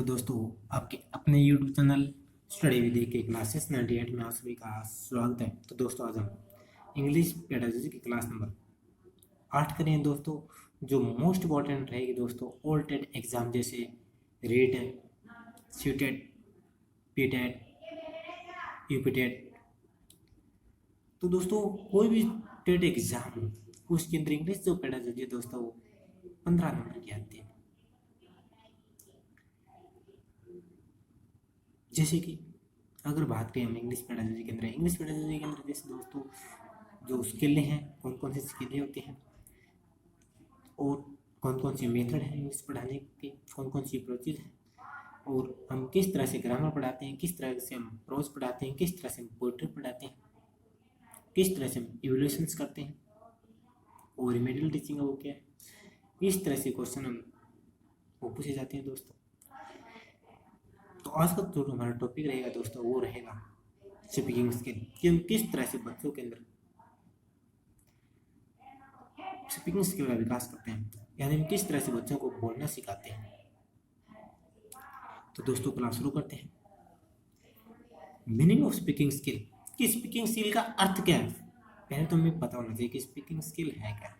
Hello दोस्तों, आपके अपने यूट्यूब चैनल स्टडी विद के क्लासेस 98 में आप सभी का स्वागत है। तो दोस्तों, आज हम इंग्लिश पेडागोजी की क्लास नंबर 8 करें दोस्तों, जो मोस्ट इम्पॉर्टेंट रहेगी दोस्तों ऑल टेट एग्जाम जैसे रेट है, सीटेट, पीटेट, यूपीटेट। तो दोस्तों, कोई भी टेट एग्जाम हो उसके अंदर इंग्लिश जो पेडागोजी है दोस्तों वो 15 नंबर की आती है। जैसे कि अगर बात करें हम इंग्लिश पेडागोजी के अंदर जैसे दोस्तों जो स्किलें हैं, कौन कौन सी स्किलें होती हैं और कौन कौन सी मेथड है इंग्लिश पढ़ाने के, कौन कौन सी अप्रोचेज हैं, और हम किस तरह से ग्रामर पढ़ाते हैं, किस तरह से हम प्रोज पढ़ाते हैं, किस तरह से हम पोइट्री पढ़ाते हैं, किस तरह से हम इवोल्यूशंस करते हैं, और रिमेडियल टीचिंग वो क्या है, इस तरह से क्वेश्चन हम वो पूछे जाते हैं दोस्तों। तो आज का जो हमारा टॉपिक रहेगा दोस्तों वो रहेगा स्पीकिंग स्किल, कि हम किस तरह से बच्चों के अंदर स्पीकिंग स्किल का विकास करते हैं, यानी हम किस तरह से बच्चों को बोलना सिखाते हैं। तो दोस्तों, क्लास शुरू करते हैं। मीनिंग ऑफ स्पीकिंग स्किल, कि स्पीकिंग स्किल का अर्थ क्या है, पहले तो हमें पता होना चाहिए कि स्पीकिंग स्किल है क्या।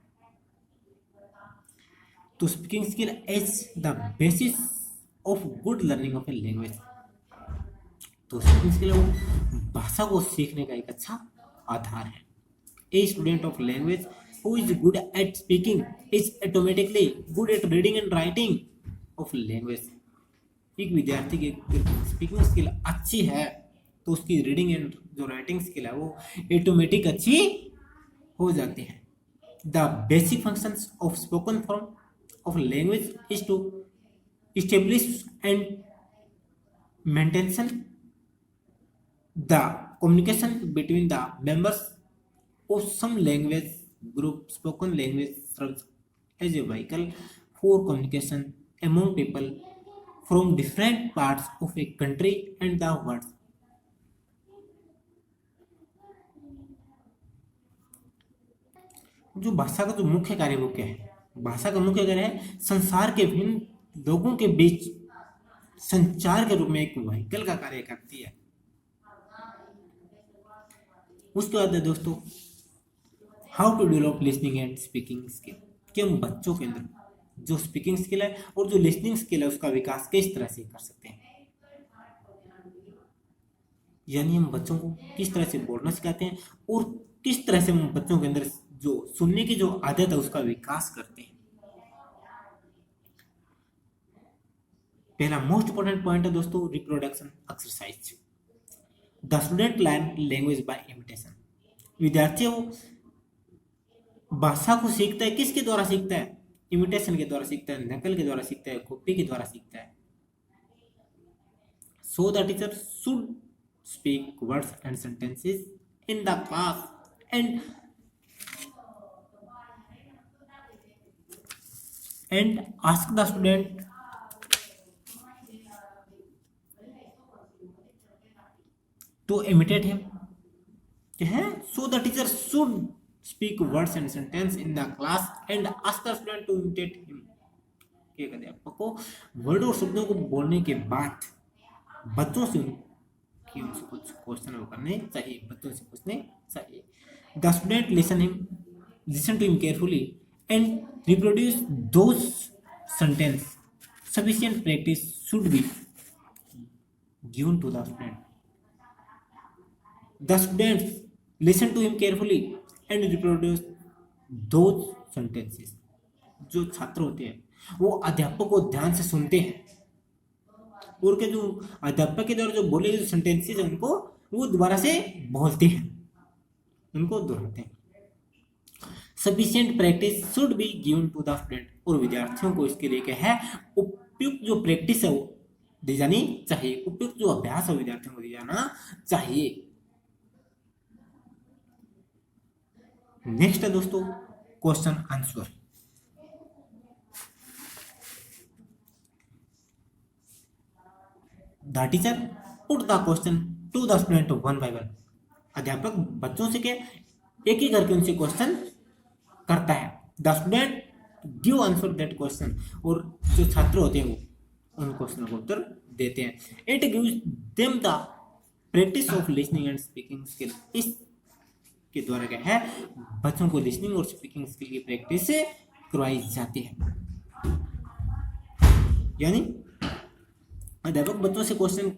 तो speaking skill is the basis of good learning of a language. तो स्पीकिंग स्किल वो भाषा को सीखने का एक अच्छा आधार है। A student of language who is good at speaking is automatically good at reading and writing of language. एक विद्यार्थी की स्पीकिंग स्किल अच्छी है तो उसकी रीडिंग एंड जो राइटिंग स्किल है वो ऑटोमेटिक अच्छी हो जाती है। The basic functions of spoken form of language is to establish and maintain the communication between the members of some language group. Spoken language serves as a vehicle for communication among people from different parts of a country and the world. जो भाषा का जो मुख्य कार्य वो क्या है? भाषा का मुख्य कार्य है संसार के विभिन्न लोगों के बीच संचार के रूप में एक व्हीकल का कार्य करती है। उसके बाद है दोस्तों how to develop listening and speaking skill, कि हम बच्चों के अंदर जो स्पीकिंग स्किल है और जो लिसनिंग स्किल है उसका विकास किस तरह से कर सकते हैं, यानी हम बच्चों को किस तरह से बोलना सिखाते हैं और किस तरह से हम बच्चों के अंदर जो सुनने की जो आदत है उसका विकास करते हैं। पहला मोस्ट इंपोर्टेंट पॉइंट है दोस्तों reproduction exercise. The student learn language by imitation. विद्यार्थी वो भाषा को सीखता है, किसके द्वारा सीखता है? इमिटेशन के द्वारा सीखता है, नकल के द्वारा सीखता है, कॉपी के द्वारा सीखता है। So the teacher should speak words and sentences in the class and ask the student to imitate him. So the teacher should speak words and sentence in the class and ask the student to imitate him. क्या कहते हैं, आपको word और शब्दों को बोलने के बाद बच्चों से उनसे कुछ क्वेश्चन करने चाहिए, बच्चों से पूछने चाहिए। The student listen to him carefully and reproduce those sentences. Sufficient practice should be given to the student. The students listen to him carefully and reproduce those sentences. जो छात्र होते हैं वो अध्यापक को ध्यान से सुनते हैं और के जो अध्यापक के द्वारा जो बोले जो सेंटेंसेस है उनको वो दोबारा से बोलते हैं, उनको दोहराते हैं। Sufficient practice should be given to the student, और विद्यार्थियों को इसके लिए क्या है उपयुक्त जो प्रैक्टिस है वो दी जानी चाहिए, उपयुक्त जो अभ्यास है विद्यार्थियों को दी जाना चाहिए। नेक्स्ट है दोस्तों question answer. The teacher put the question to the student one by one. अध्यापक बच्चों से क्या एक ही करके उनसे क्वेश्चन करता है। The student give answer that question, और जो छात्र होते हैं वो उन क्वेश्चन का उत्तर देते हैं। It gives them the practice of listening and speaking skill. इस के द्वारा क्या है, बच्चों को लिसनिंग और स्पीकिंग स्किल की प्रैक्टिस करवाई जाती है। यानी अध्यापक बच्चों से क्वेश्चन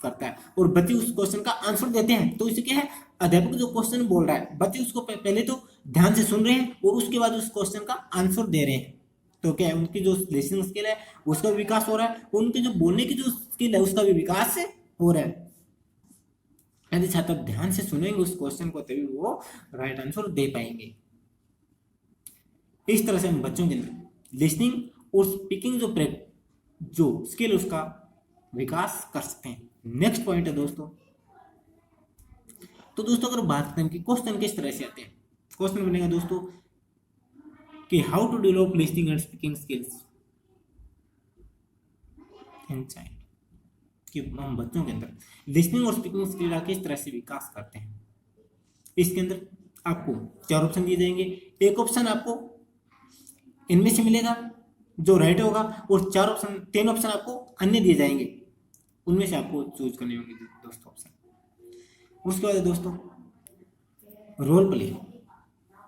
करता है और बच्चे उस क्वेश्चन का आंसर देते हैं। तो इसे क्या है, अध्यापक जो क्वेश्चन बोल रहा है बच्चे उसको पहले तो ध्यान से सुन रहे हैं और उसके बाद उस क्वेश्चन का आंसर दे रहे हैं। तो क्या है, उनकी जो लिसनिंग स्किल है उसका भी विकास हो रहा है और उनके जो बोलने की जो स्किल है उसका भी विकास हो रहा है। यदि छात्र ध्यान से सुनेंगे उस क्वेश्चन को तभी वो राइट आंसर दे पाएंगे। इस तरह से हम बच्चों के अंदर लिसनिंग और स्पीकिंग जो स्किल उसका विकास कर सकते हैं। नेक्स्ट पॉइंट है दोस्तों, तो दोस्तों अगर बात करें कि क्वेश्चन किस तरह से आते हैं, क्वेश्चन बनेगा दोस्तों कि how to develop listening and speaking skills in child, कि हम बच्चों के अंदर लिसनिंग और स्पीकिंग स्किल का किस तरह से विकास करते हैं। इसके अंदर आपको 4 ऑप्शन दिए जाएंगे। एक ऑप्शन आपको इनमें से मिलेगा जो राइट होगा और 3 ऑप्शन आपको अन्य दिए जाएंगे, उनमें से आपको चूज करने होंगे दोस्तों ऑप्शन। उसके बाद दोस्तों role play.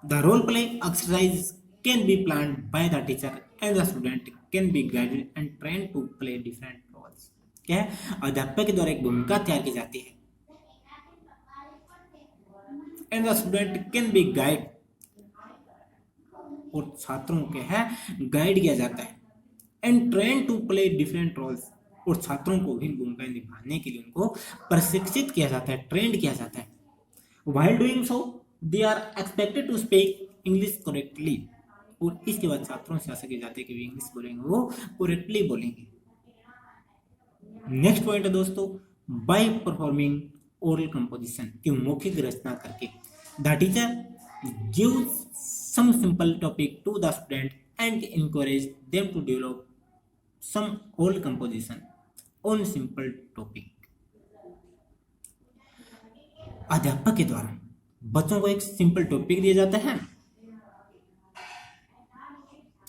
The role play exercise can be planned by the teacher and the student can be guided and train to play different roles. क्या है, अध्यापक के द्वारा एक भूमिका तैयार की जाती है and the student can be guide, और छात्रों के है गाइड किया जाता है and train to play different roles, और छात्रों को विभिन्न भूमिकाएं निभाने के लिए उनको प्रशिक्षित किया जाता है, ट्रेंड किया जाता है। While doing so they are expected to speak English correctly, और इसके बाद छात्रों से आशा की जाती है कि वे इंग्लिश बोलेंगे वो करेक्टली बोलेंगे। नेक्स्ट पॉइंट है दोस्तों बाय परफॉर्मिंग ओरल कंपोजिशन, की मौखिक रचना करके the teacher gives some simple topic to the student and encourage them to develop some oral composition on simple topic। अध्यापक के द्वारा बच्चों को एक सिंपल टॉपिक दिया जाता है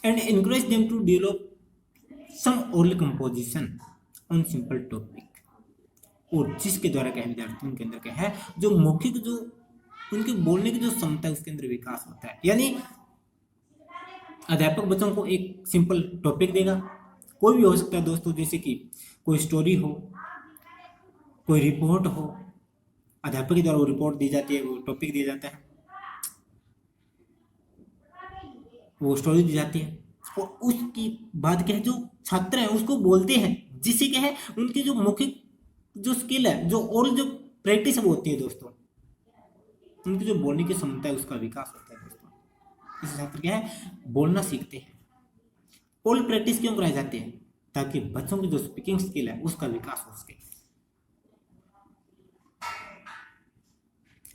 and encourage them to develop some oral composition on simple topic, और जिसके द्वारा क्या विद्यार्थियों के अंदर क्या है जो मौखिक जो उनके बोलने की जो क्षमता है उसके अंदर विकास होता है। यानी अध्यापक बच्चों को एक सिंपल टॉपिक देगा, कोई भी हो सकता है दोस्तों, जैसे कि कोई स्टोरी हो, कोई रिपोर्ट हो, अध्यापक के द्वारा वो रिपोर्ट दी जाती है, वो टॉपिक दिया जाता है, वो स्टोरी दी जाती है, और उसकी बाद क्या है जो छात्र हैं उसको बोलते हैं, जिससे क्या है उनकी जो मौखिक जो स्किल है जो और जो प्रैक्टिस वो होती है दोस्तों, उनकी जो बोलने की क्षमता है उसका विकास होता है दोस्तों। इससे छात्र क्या है बोलना सीखते हैं। ओरल प्रैक्टिस क्यों कराई जाती है, ताकि बच्चों की जो स्पीकिंग स्किल है उसका विकास हो सके।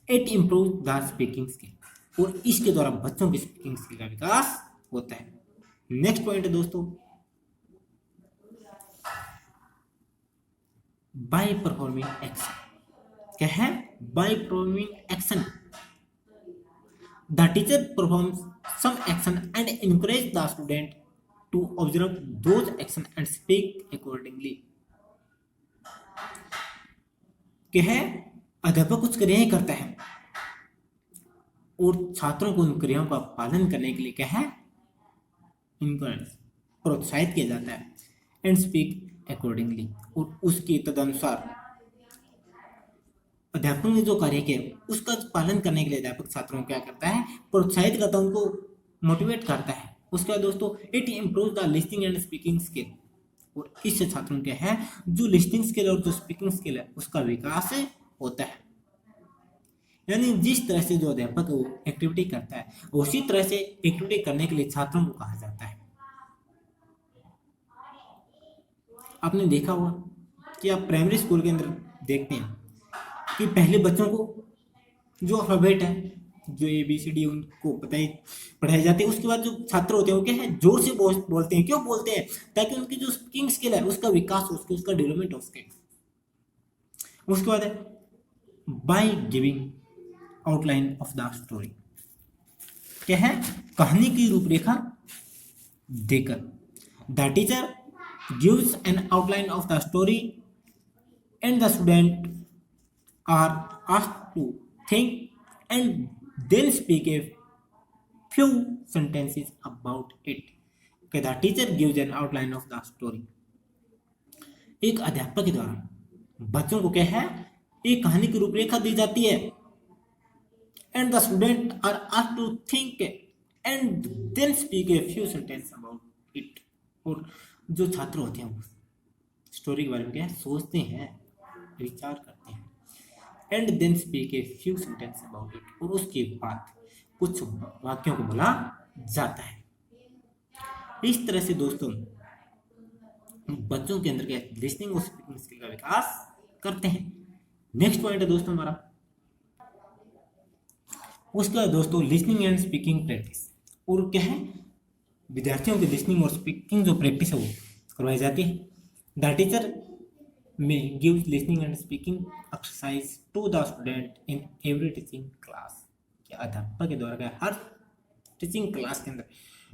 It improve the speaking skill, और इसके द्वारा बच्चों की स्पीकिंग स्किल का विकास होता है। नेक्स्ट पॉइंट है दोस्तों बाय परफॉर्मिंग एक्शन। क्या है, by performing action the teacher performs some action and encourage the student to observe those action and speak accordingly. क्या है, अध्यापक कुछ क्रियाएं करता है और छात्रों को उन क्रियाओं का पालन करने के लिए क्या है इनकरेज प्रोत्साहित किया जाता है एंड स्पीक अकॉर्डिंगली, और उसके तदनुसार अध्यापक ने जो कार्य किया उसका पालन करने के लिए अध्यापक छात्रों को क्या करता है प्रोत्साहित करता है, उनको मोटिवेट करता है। उसके बाद दोस्तों it improve the listening and speaking skill, और इससे छात्रों क्या है जो लिसनिंग स्किल और जो स्पीकिंग स्किल है उसका विकास होता है। यानी जिस तरह से जो अध्यापक वो एक्टिविटी करता है उसी तरह से एक्टिविटी करने के लिए छात्रों को कहा जाता है। आपने देखा होगा कि आप प्राइमरी स्कूल के अंदर देखते हैं कि पहले बच्चों को जो अल्फाबेट है जो ABCD उनको पढ़ाई जाती है, उसके बाद जो छात्र होते हैं वो क्या है जोर से बोलते हैं। क्यों बोलते हैं, ताकि उनकी जो स्पीकिंग स्किल है उसका विकास हो सके, उसका डेवलपमेंट हो सके। उसके बाद है by giving outline of the story. क्या है, कहानी की रूपरेखा देकर the teacher gives an outline of the story, and the student are asked to think and then speak a few sentences about it. Okay, the teacher gives an outline of the story. एक अध्यापक के द्वारा बच्चों को क्या है, एक कहानी की रूपरेखा दी जाती है, and the student are asked to think and then speak a few sentence about it. और जो छात्र होते हैं वो स्टोरी के बारे में क्या है, सोचते हैं, विचार करते हैं, and then speak a few sentence about it, और उसके बाद कुछ वाक्यों को बोला जाता है। इस तरह से दोस्तों बच्चों के अंदर क्या लिसनिंग और स्पीकिंग स्किल का विकास करते हैं। नेक्स्ट पॉइंट है दोस्तों हमारा, उसके बाद दोस्तों लिसनिंग एंड स्पीकिंग प्रैक्टिस। और क्या है, विद्यार्थियों की लिसनिंग और स्पीकिंग जो प्रैक्टिस है वो करवाई जाती है। The teacher may give listening and speaking exercise to the student in every teaching class. क्या अध्यापक के द्वारा क्या हर टीचिंग क्लास के अंदर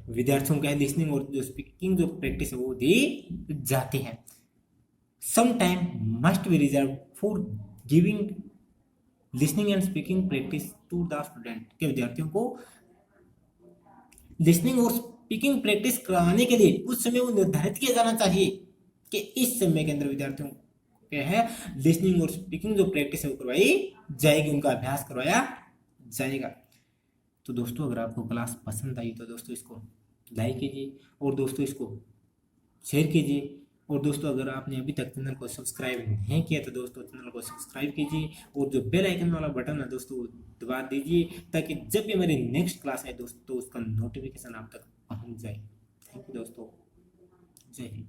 विद्यार्थियों का लिसनिंग और जो स्पीकिंग जो प्रैक्टिस है वो दी जाती है। Some time must be reserve for giving listening and speaking practice to the student. के विद्यार्थियों को लिसनिंग और स्पीकिंग प्रैक्टिस कराने के लिए कुछ समय वो निर्धारित किया जाना चाहिए कि इस समय के अंदर विद्यार्थियों क्या है लिसनिंग और स्पीकिंग जो प्रैक्टिस है वो करवाई जाएगी, उनका अभ्यास करवाया जाएगा। तो दोस्तों अगर आपको क्लास पसंद आई तो दोस्तों इसको लाइक कीजिए और दोस्तों इसको शेयर कीजिए। और दोस्तों अगर आपने अभी तक चैनल को सब्सक्राइब नहीं किया तो दोस्तों चैनल को सब्सक्राइब कीजिए और जो बेल आइकन वाला बटन है दोस्तों दबा दीजिए, ताकि जब भी मेरी नेक्स्ट क्लास है दोस्तों उसका नोटिफिकेशन आप तक पहुंच जाए। थैंक यू दोस्तों, जय हिंद।